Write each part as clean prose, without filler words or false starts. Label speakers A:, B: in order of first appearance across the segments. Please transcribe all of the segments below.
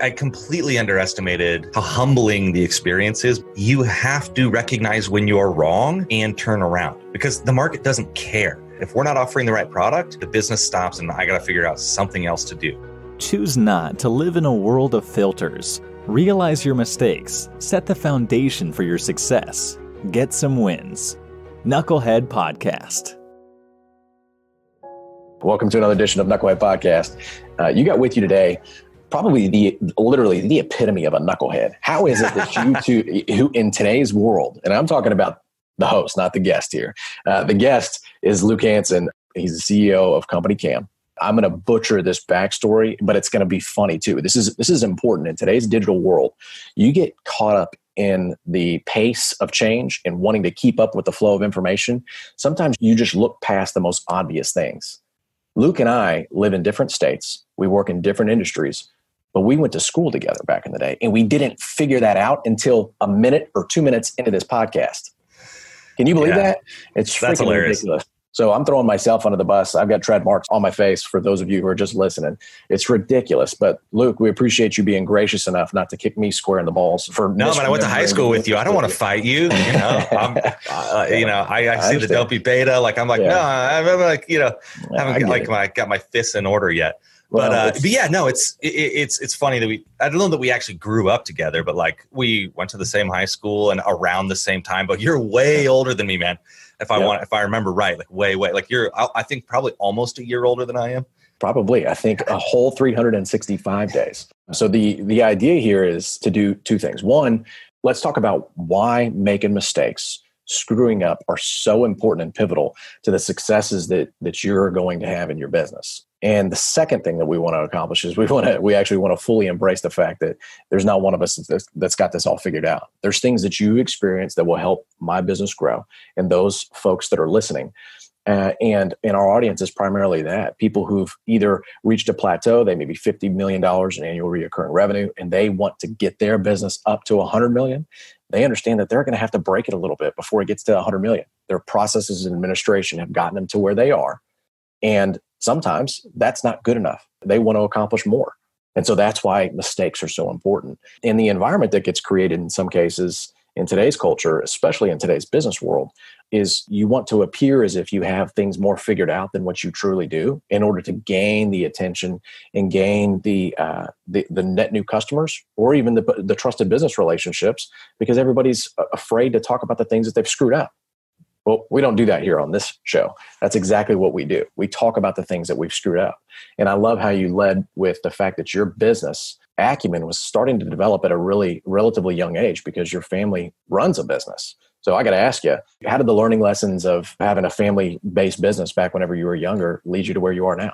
A: I completely underestimated how humbling the experience is. You have to recognize when you're wrong and turn around because the market doesn't care. If we're not offering the right product, the business stops and I got to figure out something else to do.
B: Choose not to live in a world of filters. Realize your mistakes. Set the foundation for your success. Get some wins. Knucklehead Podcast.
C: Welcome to another edition of Knucklehead Podcast. You got with you today probably literally the epitome of a knucklehead. How is it that you two, who in today's world, and I'm talking about the host, not the guest here. The guest is Luke Hansen. He's the CEO of Company Cam. I'm going to butcher this backstory, but it's going to be funny too. This is important in today's digital world. You get caught up in the pace of change and wanting to keep up with the flow of information. Sometimes you just look past the most obvious things. Luke and I live in different states. We work in different industries, but we went to school together back in the day, and we didn't figure that out until a minute or 2 minutes into this podcast. Can you believe that? It's freaking ridiculous. So I'm throwing myself under the bus. I've got tread marks on my face for those of you who are just listening. It's ridiculous. But Luke, we appreciate you being gracious enough not to kick me square in the balls for.
A: No, but I went to high school with you. I don't want to fight you. You know, I see the dopey beta. Like I'm like, no, I'm like, I got my fists in order yet. But it's funny that I don't know that we actually grew up together, but like we went to the same high school and around the same time. But you're way older than me, man. If I remember right, like way, like you're, I think probably almost a year older than I am.
C: Probably, I think a whole 365 days. So the idea here is to do two things. One, let's talk about why making mistakes, screwing up are so important and pivotal to the successes that you're going to have in your business. And the second thing that we want to accomplish is we actually want to fully embrace the fact that there's not one of us that's got this all figured out. There's things that you experience that will help my business grow and those folks that are listening. And our audience is primarily that people who've either reached a plateau, they may be $50 million in annual recurring revenue, and they want to get their business up to 100 million. They understand that they're going to have to break it a little bit before it gets to 100 million. Their processes and administration have gotten them to where they are. And sometimes that's not good enough. They want to accomplish more. And so that's why mistakes are so important. And the environment that gets created in some cases in today's culture, especially in today's business world, is you want to appear as if you have things more figured out than what you truly do in order to gain the attention and gain the net new customers or even the trusted business relationships, because everybody's afraid to talk about the things that they've screwed up. Well, we don't do that here on this show. That's exactly what we do. We talk about the things that we've screwed up. And I love how you led with the fact that your business acumen was starting to develop at a really relatively young age because your family runs a business. So I got to ask you, how did the learning lessons of having a family-based business back whenever you were younger lead you to where you are now?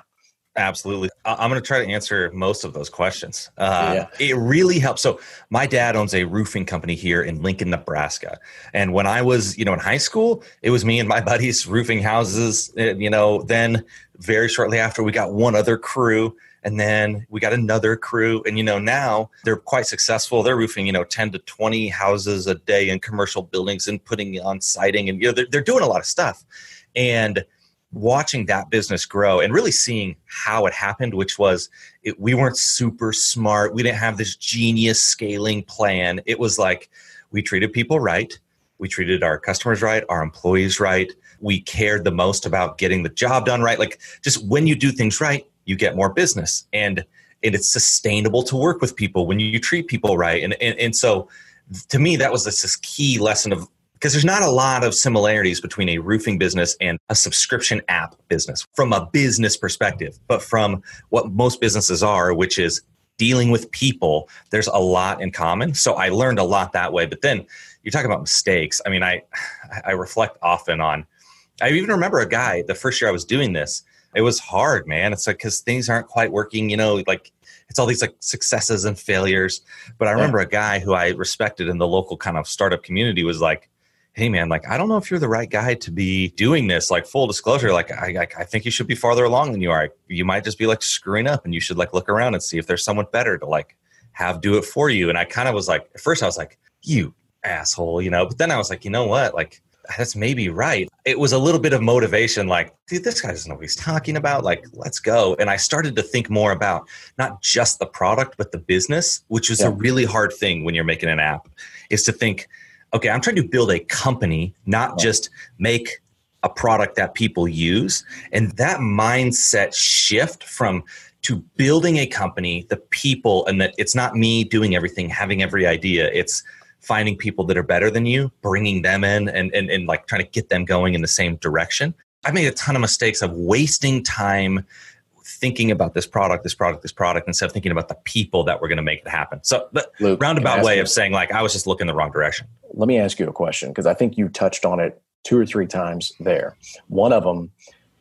A: Absolutely. I'm going to try to answer most of those questions. It really helps. So my dad owns a roofing company here in Lincoln, Nebraska. And when I was, in high school, it was me and my buddies roofing houses. Then very shortly after, we got one other crew. And then we got another crew. And, now they're quite successful. They're roofing, 10 to 20 houses a day in commercial buildings and putting on siding. And, they're doing a lot of stuff. And watching that business grow and really seeing how it happened, which was we weren't super smart. We didn't have this genius scaling plan. It was like we treated people right. We treated our customers right, our employees right. We cared the most about getting the job done right. Like just when you do things right, you get more business. And it's sustainable to work with people when you treat people right. And so to me, that was this key lesson of, because there's not a lot of similarities between a roofing business and a subscription app business from a business perspective, but from what most businesses are, which is dealing with people, there's a lot in common. So I learned a lot that way. But then you're talking about mistakes. I mean, I reflect often on, I even remember a guy, the first year I was doing this, it was hard, man. It's like, because things aren't quite working, like it's all these like successes and failures. But I remember a guy who I respected in the local kind of startup community was like, hey man, like, I don't know if you're the right guy to be doing this. Like full disclosure, like I think you should be farther along than you are. You might just be like screwing up and you should like look around and see if there's someone better to like have do it for you. And I kind of was like, at first I was like, you asshole, but then I was like, you know what? Like that's maybe right. It was a little bit of motivation, like, dude, this guy doesn't know what he's talking about. Like, let's go. And I started to think more about not just the product, but the business, which is a really hard thing when you're making an app, is to think, okay, I'm trying to build a company, not just make a product that people use. And that mindset shift to building a company, the people, and that it's not me doing everything, having every idea. It's finding people that are better than you, bringing them in and like trying to get them going in the same direction. I've made a ton of mistakes of wasting time thinking about this product, instead of thinking about the people that were going to make it happen. So the
C: Luke,
A: roundabout way of saying, like, I was just looking the wrong direction.
C: Let me ask you a question, because I think you touched on it 2 or 3 times there. One of them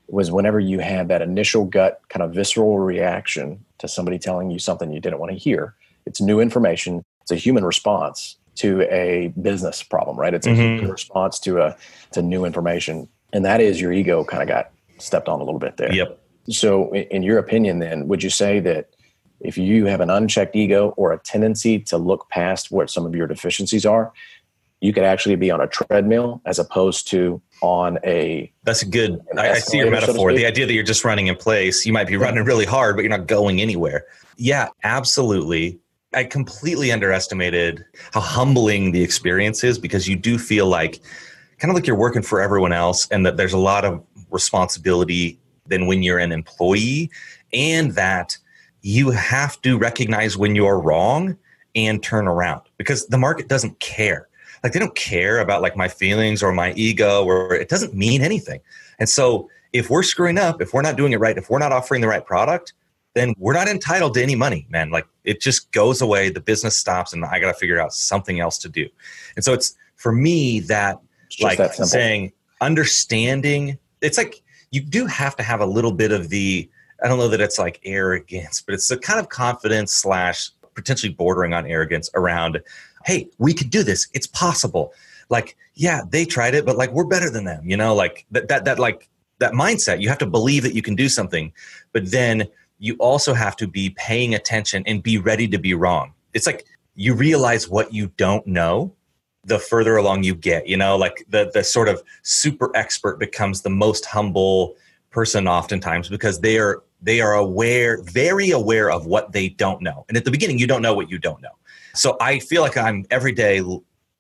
C: was whenever you had that initial gut kind of visceral reaction to somebody telling you something you didn't want to hear. It's new information. It's a human response to a business problem, right? It's a human response to new information. And that is your ego kind of got stepped on a little bit there.
A: Yep.
C: So in your opinion, then, would you say that if you have an unchecked ego or a tendency to look past what some of your deficiencies are, you could actually be on a treadmill as opposed to on a...
A: That's a good... I see your metaphor. The idea that you're just running in place. You might be running really hard, but you're not going anywhere. Yeah, absolutely. I completely underestimated how humbling the experience is, because you do feel like kind of like you're working for everyone else, and that there's a lot of responsibility than when you're an employee, and that you have to recognize when you're wrong and turn around, because the market doesn't care. Like, they don't care about like my feelings or my ego, or it doesn't mean anything. And so if we're screwing up, if we're not doing it right, if we're not offering the right product, then we're not entitled to any money, man. Like, it just goes away. The business stops, and I got to figure out something else to do. And so it's, for me, that like that saying, understanding, it's like, you do have to have a little bit of the, I don't know that it's like arrogance, but it's the kind of confidence / potentially bordering on arrogance around, hey, we could do this. It's possible. Like, yeah, they tried it, but like, we're better than them, you know, like that mindset. You have to believe that you can do something, but then you also have to be paying attention and be ready to be wrong. It's like, you realize what you don't know the further along you get, you know, like the sort of super expert becomes the most humble person oftentimes, because they are aware, very aware of what they don't know. And at the beginning, you don't know what you don't know. So I feel like I'm every day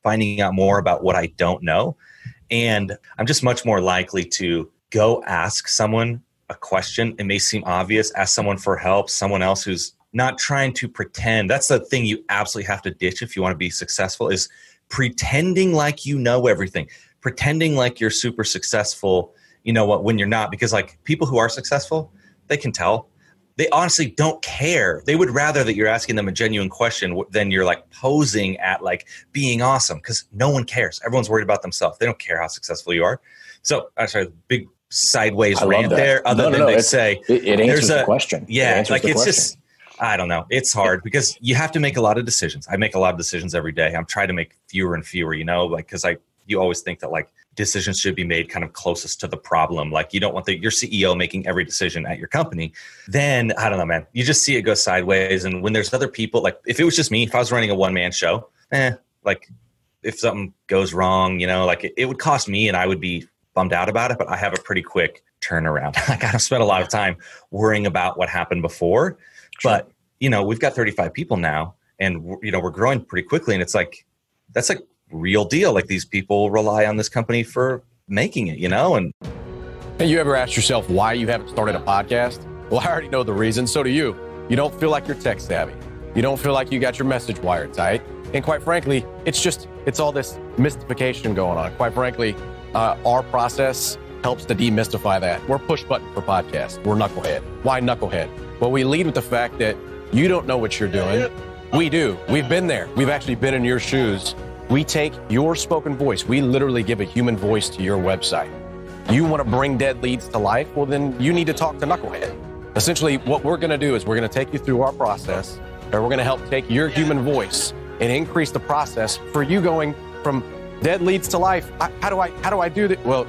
A: finding out more about what I don't know. And I'm just much more likely to go ask someone a question. It may seem obvious, ask someone for help, someone else who's not trying to pretend. That's the thing you absolutely have to ditch if you want to be successful, is pretending like you know everything, pretending like you're super successful, you know what, when you're not. Because like, people who are successful, they can tell. They honestly don't care. They would rather that you're asking them a genuine question than you're like posing at like being awesome, because no one cares. Everyone's worried about themselves. They don't care how successful you are. So I'm sorry, big sideways rant there. Other than they say,
C: it answers the question.
A: Yeah, like it's just, I don't know. It's hard because you have to make a lot of decisions. I make a lot of decisions every day. I'm trying to make fewer and fewer, you know, like, because you always think that like decisions should be made kind of closest to the problem. Like, you don't want your CEO making every decision at your company. Then I don't know, man, you just see it go sideways. And when there's other people, like if it was just me, if I was running a one-man show, like if something goes wrong, you know, like it would cost me and I would be bummed out about it, but I have a pretty quick turnaround. Like, I don't spend a lot of time worrying about what happened before. Sure. But, you know, we've got 35 people now, and, you know, we're growing pretty quickly. And it's like, that's like real deal. Like, these people rely on this company for making it, you know? And
D: hey, you ever asked yourself why you haven't started a podcast? Well, I already know the reason. So do you. You don't feel like you're tech savvy. You don't feel like you got your message wired tight. And quite frankly, it's all this mystification going on. Quite frankly, our process helps to demystify that. We're push button for podcasts. We're Knucklehead. Why Knucklehead? Well, we lead with the fact that you don't know what you're doing. We do. We've been there. We've actually been in your shoes. We take your spoken voice. We literally give a human voice to your website. You want to bring dead leads to life? Well, then you need to talk to Knucklehead. Essentially, what we're going to do is we're going to take you through our process, and we're going to help take your human voice and increase the process for you going from dead leads to life. How do I do that? Well,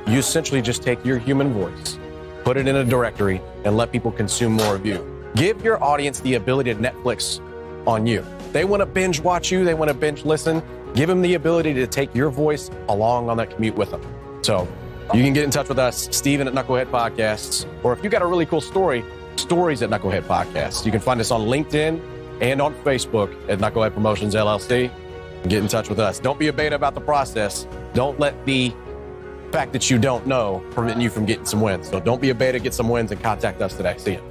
D: you essentially just take your human voice, put it in a directory, and let people consume more of you. Give your audience the ability to Netflix on you. They want to binge watch you. They want to binge listen. give them the ability to take your voice along on that commute with them. So you can get in touch with us, Steven at Knucklehead Podcasts, or if you got a really cool story, stories at Knucklehead Podcasts. You can find us on LinkedIn and on Facebook at Knucklehead Promotions LLC. Get in touch with us. Don't be a beta about the process. Don't let the fact that you don't know prevent you from getting some wins. So don't be a beta, get some wins, and contact us today. See you.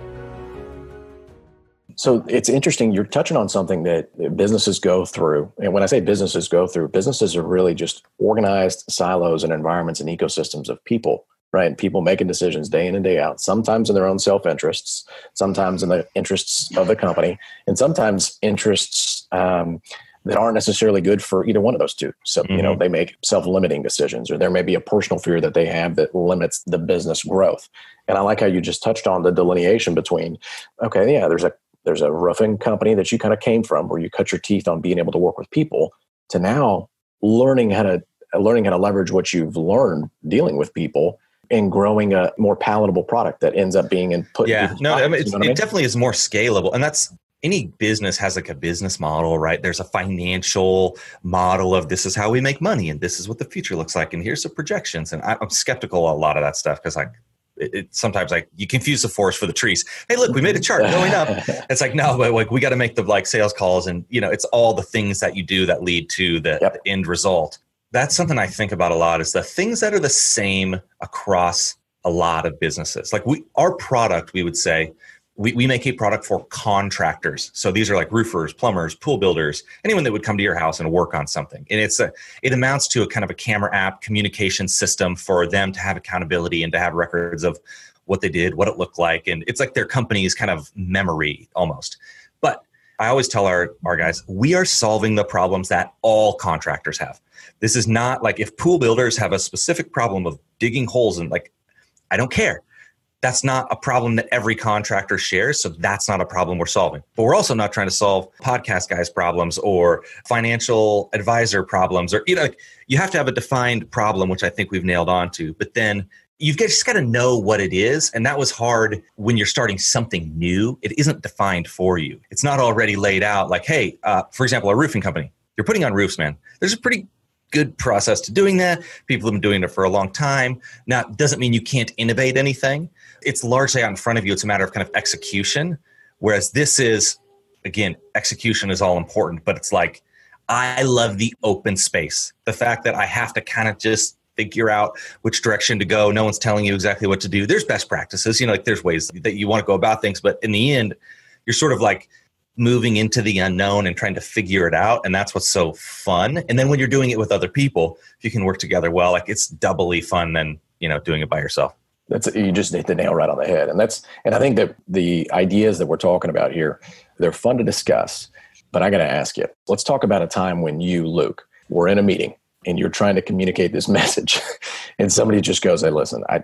C: So it's interesting. You're touching on something that businesses go through. And when I say businesses go through, businesses are really just organized silos and environments and ecosystems of people, right? And people making decisions day in and day out, sometimes in their own self-interests, sometimes in the interests of the company, and sometimes interests that aren't necessarily good for either one of those two. So, they make self-limiting decisions, or there may be a personal fear that they have that limits the business growth. And I like how you just touched on the delineation between, okay, yeah, there's a roofing company that you kind of came from where you cut your teeth on being able to work with people, to now learning how to leverage what you've learned dealing with people and growing a more palatable product that ends up being input.
A: Yeah, no, I mean, it definitely is more scalable. And that's, any business has like a business model, right? There's a financial model of this is how we make money and this is what the future looks like. And here's the projections. And I'm skeptical of a lot of that stuff because sometimes you confuse the forest for the trees. Hey, look, we made a chart going up. It's like, no, but we got to make the sales calls. And, it's all the things that you do that lead to the end result. That's something I think about a lot, is the things that are the same across a lot of businesses. Like our product, we would say, we make a product for contractors. So these are like roofers, plumbers, pool builders, anyone that would come to your house and work on something. And it amounts to a kind of a camera app communication system for them to have accountability and to have records of what they did, what it looked like. And it's like their company's kind of memory almost. But I always tell our guys, we are solving the problems that all contractors have. This is not like if pool builders have a specific problem of digging holes and I don't care. That's not a problem that every contractor shares. So that's not a problem we're solving. But we're also not trying to solve podcast guys' problems or financial advisor problems, or, you have to have a defined problem, which I think we've nailed on to. But then you've just got to know what it is. And that was hard when you're starting something new. It isn't defined for you. It's not already laid out like, hey, for example, a roofing company, you're putting on roofs, man. There's a pretty good process to doing that. People have been doing it for a long time. Now, it doesn't mean you can't innovate anything. It's largely out in front of you. It's a matter of kind of execution. Whereas this is, again, execution is all important, but it's like, I love the open space. The fact that I have to kind of just figure out which direction to go. No one's telling you exactly what to do. There's best practices, there's ways that you want to go about things, but in the end, you're sort of like moving into the unknown and trying to figure it out. And that's what's so fun. And then when you're doing it with other people, if you can work together well, it's doubly fun than, doing it by yourself.
C: You just hit the nail right on the head. And I think that the ideas that we're talking about here, they're fun to discuss, but I got to ask you, let's talk about a time when you, Luke, were in a meeting and you're trying to communicate this message and somebody just goes, hey, listen, I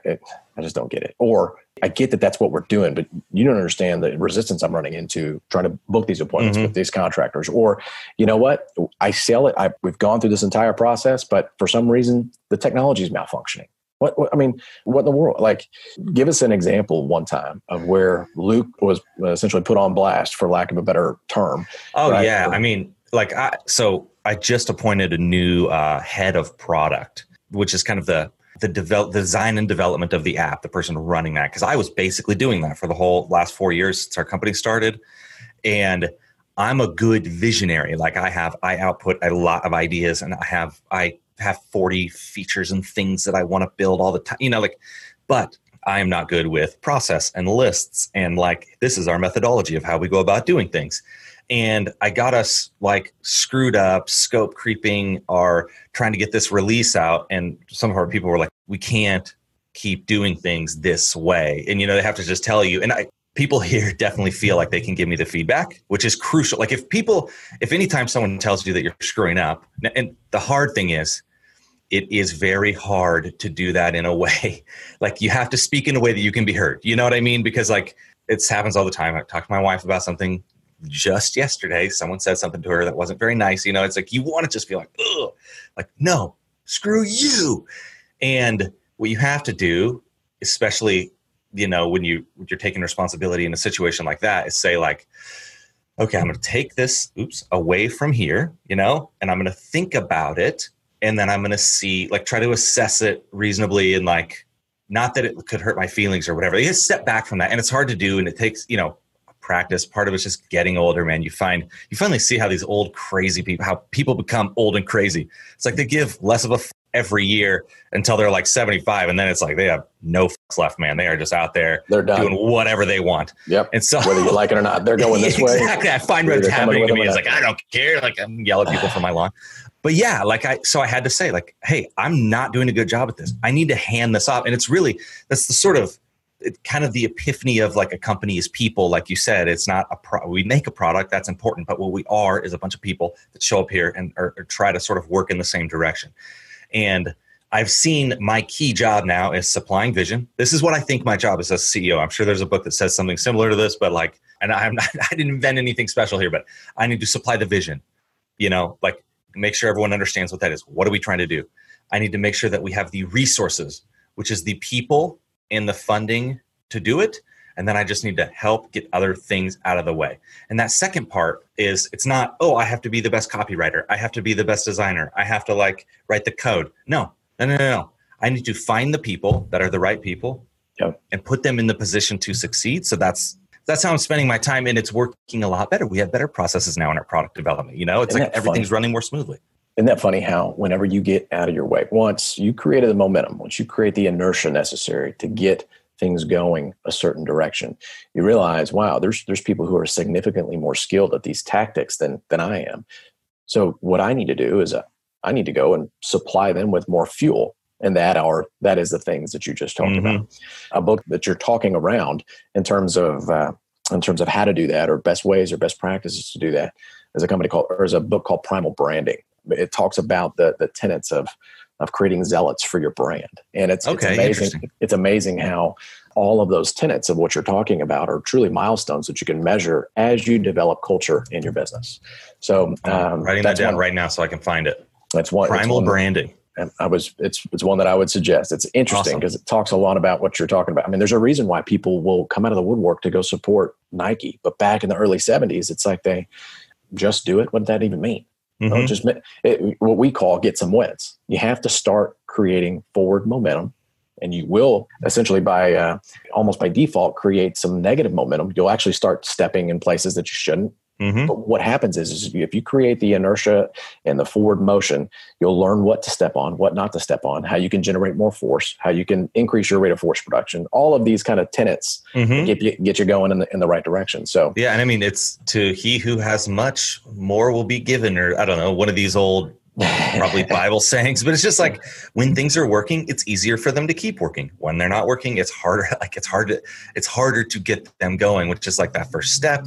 C: just don't get it. Or I get that that's what we're doing, but you don't understand the resistance I'm running into trying to book these appointments with these contractors. Or, you know what? I sell it. We've gone through this entire process, but for some reason the technology is malfunctioning. What in the world? Give us an example one time of where Luke was essentially put on blast, for lack of a better term.
A: Oh, right? Yeah. I just appointed a new head of product, which is kind of the design and development of the app, the person running that. Because I was basically doing that for the whole last 4 years since our company started. And I'm a good visionary. I output a lot of ideas, and I have 40 features and things that I want to build all the time, but I am not good with process and lists. And this is our methodology of how we go about doing things. And I got us screwed up, scope creeping, or trying to get this release out. And some of our people were like, we can't keep doing things this way. And, they have to just tell you. And people here definitely feel like they can give me the feedback, which is crucial. If anytime someone tells you that you're screwing up, and the hard thing is, it is very hard to do that in a way. You have to speak in a way that you can be heard. You know what I mean? Because it happens all the time. I talked to my wife about something just yesterday. Someone said something to her that wasn't very nice. It's you want to just be ugh, no, screw you. And what you have to do, especially, when you're taking responsibility in a situation like that, is say okay, I'm going to take this, away from here, and I'm going to think about it. And then I'm going to see, like, try to assess it reasonably and like, not that it could hurt my feelings or whatever. You just step back from that. And it's hard to do. And it takes, practice. Part of it's just getting older, man. You finally see how these old crazy people, how people become old and crazy. It's like they give less of a every year until they're like 75. And then it's like they have no left, man. They are just out there.
C: They're done
A: doing whatever they want.
C: Yep.
A: And so
C: whether you like it or not, they're going this way.
A: Exactly. I find what's happening to me is like, I don't care. Like I'm yelling at people from my lawn. But yeah, so I had to say like, hey, I'm not doing a good job at this. I need to hand this off. And it's really, that's the sort of, kind of the epiphany of like a company is people. Like you said, it's not we make a product, that's important. But what we are is a bunch of people that show up here and or try to sort of work in the same direction. And I've seen my key job now is supplying vision. This is what I think my job is as CEO. I'm sure there's a book that says something similar to this, but like, and I didn't invent anything special here, but I need to supply the vision, like make sure everyone understands what that is. What are we trying to do? I need to make sure that we have the resources, which is the people and the funding to do it. And then I just need to help get other things out of the way. And that second part is it's not, I have to be the best copywriter. I have to be the best designer. I have to like write the code. No. I need to find the people that are the right people and put them in the position to succeed. So that's how I'm spending my time, and it's working a lot better. We have better processes now in our product development. It's like everything's running more smoothly.
C: Isn't that funny how whenever you get out of your way, once you created the momentum, once you create the inertia necessary to get things going a certain direction, you realize, wow, there's people who are significantly more skilled at these tactics than I am. So what I need to do is I need to go and supply them with more fuel. And that is the things that you just talked about. A book that you're talking around in terms of how to do that, or best ways or best practices to do that, is a book called Primal Branding. It talks about the tenets of creating zealots for your brand. And it's amazing. It's amazing how all of those tenets of what you're talking about are truly milestones that you can measure as you develop culture in your business. So
A: I'm writing that down right now so I can find it.
C: That's one.
A: Primal Branding.
C: And it's one that I would suggest. It's interesting because it talks a lot about what you're talking about. I mean, there's a reason why people will come out of the woodwork to go support Nike. But back in the early 70s, it's like they just do it. What did that even mean? What we call get some wins. You have to start creating forward momentum, and you will essentially almost by default create some negative momentum. You'll actually start stepping in places that you shouldn't. But what happens is if you create the inertia and the forward motion, you'll learn what to step on, what not to step on, how you can generate more force, how you can increase your rate of force production. All of these kind of tenets get you going in the right direction. So
A: yeah, and I mean, it's to he who has much, more will be given, or I don't know, one of these old probably Bible sayings, but it's just like when things are working, it's easier for them to keep working. When they're not working, it's harder. Like it's harder to get them going, which is like that first step,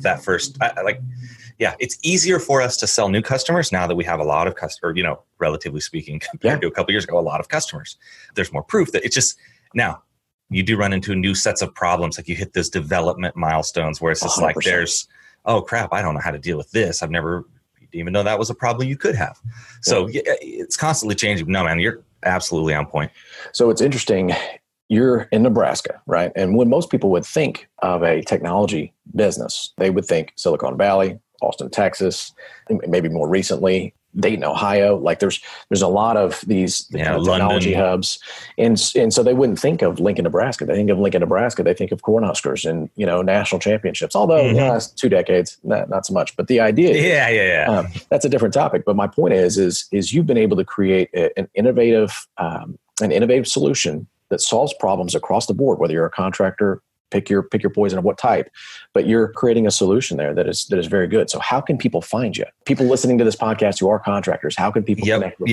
A: it's easier for us to sell new customers now that we have a lot of customers, relatively speaking, compared to a couple years ago, a lot of customers. There's more proof that it's just now you do run into new sets of problems. Like you hit those development milestones where it's just 100%. Like there's, oh crap, I don't know how to deal with this. I've never even know that was a problem you could have. So it's constantly changing. No, man, you're absolutely on point.
C: So it's interesting. You're in Nebraska, right? And when most people would think of a technology business, they would think Silicon Valley, Austin, Texas, maybe more recently, Dayton, Ohio. Like there's a lot of these technology hubs. And so they wouldn't think of Lincoln, Nebraska. They think of Lincoln, Nebraska. They think of Cornhuskers and, national championships, although it's 2 decades, not so much. But the idea, that's a different topic. But my point is you've been able to create an innovative solution that solves problems across the board, whether you're a contractor, pick your poison of what type, but you're creating a solution there that is very good. So how can people find you? People listening to this podcast who are contractors, how can people connect with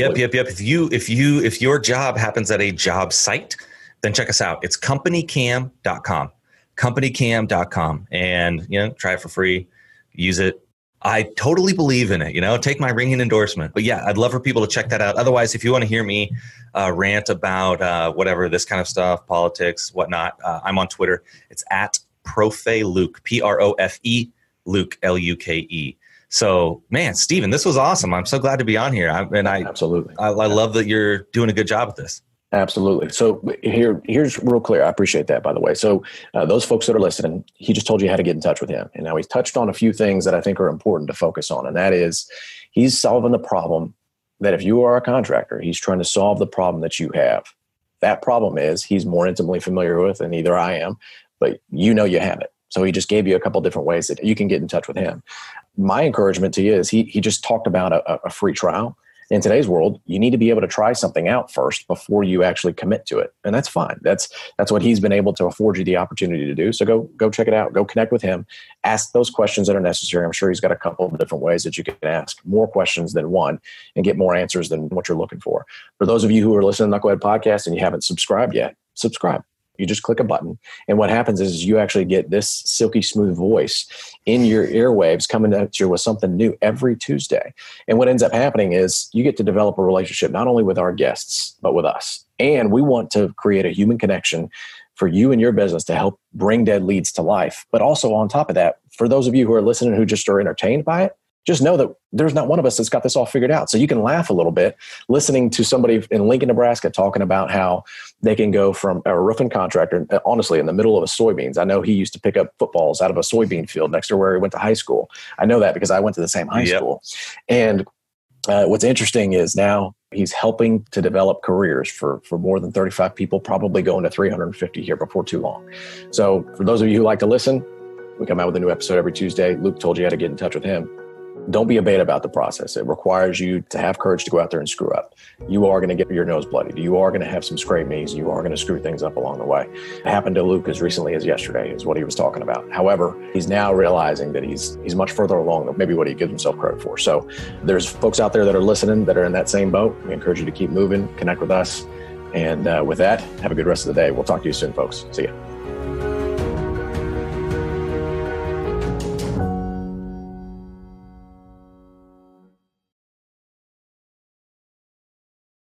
C: you?
A: If your job happens at a job site, then check us out. It's companycam.com, companycam.com, and try it for free, use it. I totally believe in it, take my ringing endorsement. But yeah, I'd love for people to check that out. Otherwise, if you want to hear me rant about whatever, this kind of stuff, politics, whatnot, I'm on Twitter. It's at ProfeLuke, Profe Luke, Luke. So, man, Stephen, this was awesome. I'm so glad to be on here.
C: Absolutely.
A: I love that you're doing a good job at this.
C: Absolutely. So here's real clear. I appreciate that, by the way. So those folks that are listening, he just told you how to get in touch with him. And now he's touched on a few things that I think are important to focus on. And that is he's solving the problem that if you are a contractor, he's trying to solve the problem that you have. That problem is he's more intimately familiar with than either I am, but you have it. So he just gave you a couple of different ways that you can get in touch with him. My encouragement to you is he just talked about a free trial. In today's world, you need to be able to try something out first before you actually commit to it. And that's fine. That's what he's been able to afford you the opportunity to do. So go check it out. Go connect with him. Ask those questions that are necessary. I'm sure he's got a couple of different ways that you can ask more questions than one and get more answers than what you're looking for. For those of you who are listening to Knucklehead Podcast and you haven't subscribed yet, subscribe. You just click a button. And what happens is you actually get this silky smooth voice in your earwaves coming at you with something new every Tuesday. And what ends up happening is you get to develop a relationship not only with our guests, but with us. And we want to create a human connection for you and your business to help bring dead leads to life. But also on top of that, for those of you who are listening who just are entertained by it, just know that there's not one of us that's got this all figured out. So you can laugh a little bit listening to somebody in Lincoln, Nebraska talking about how they can go from a roofing contractor, honestly, in the middle of a soybeans. I know he used to pick up footballs out of a soybean field next to where he went to high school. I know that because I went to the same high school. And what's interesting is now he's helping to develop careers for more than 35 people, probably going to 350 here before too long. So for those of you who like to listen, we come out with a new episode every Tuesday. Luke told you how to get in touch with him. Don't be a beta about the process. It requires you to have courage to go out there and screw up. You are going to get your nose bloodied. You are going to have some scraped knees. You are going to screw things up along the way. It happened to Luke as recently as yesterday is what he was talking about. However, he's now realizing that he's much further along than maybe what he gives himself credit for. So there's folks out there that are listening that are in that same boat. We encourage you to keep moving, connect with us. And with that, have a good rest of the day. We'll talk to you soon, folks. See ya.